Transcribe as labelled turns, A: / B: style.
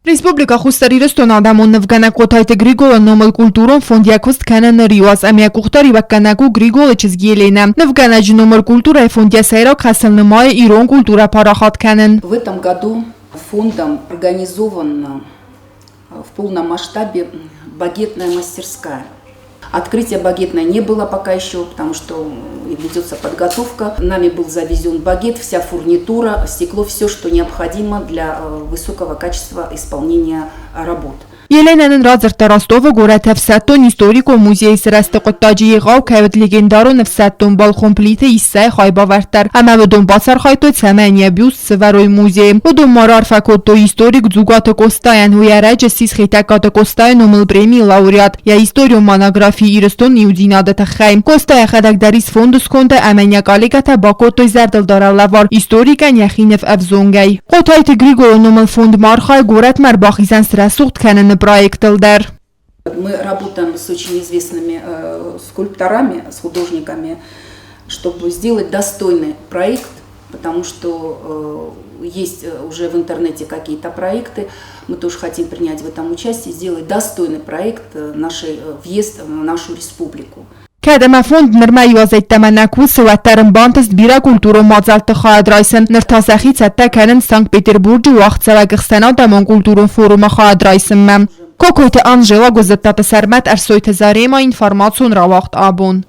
A: Республика Хустарирстон Адъмон нывгъанаг Хъотайы Григолы номыл культурон фондяквст кăнын-ахăм амяк ухтари вакканагу Григолы чизгиелена. Нывгъанаджи номыл культура и фондя сăйраг хасылнымайы Ирон культура парахат кăнын.
B: В этом году фондом организована в полном масштабе багетная мастерская. Открытия багетной не было пока еще, потому что ведется подготовка. Нами был завезен багет, вся фурнитура, стекло, все, что необходимо для высокого качества исполнения работ.
A: Еленэнэн разырта Ростова город Эфсаттон историко музей сырасты Хъотайы Григолы кэвэд легендарон Эфсаттон бал комплите иссай хайбаварттар. Ама ведон басар хайтой цэмэнья бюст сыварой музей. Ведон марар факотто историк зугата костаян хуярэджэ сис хитаката костаян номыл премии лауреат. Я историон монографии ирыстон ниудинада тахайм. Костая хадагдарис фондус конда амэнья калигата бакоттой зардыл даралавар. Историкан яхинев Эфзонгай. Хъотайы Григолы номыл фонд мархай город марбахизан сырасухт кăнын проектылдар.
B: Мы работаем с очень известными скульпторами, с художниками, чтобы сделать достойный проект, потому что есть уже в интернете какие-то проекты. Мы тоже хотим принять в этом участие, сделать достойный проект нашей въезд в нашу республику.
A: Кәдәмә фонд нырма юазайт тәмәнә кусы уәддәрен бантыст бирә культурон мадзалы хайад райсын. Ныртасахи цәттә кәнын Санкт-Петербург вақт Кыргызстан Адъмон культурон форума хайад райсын мәм. Какой-то Анжела гозетта песәрмәт әрсойты зарема информацион равақт абон.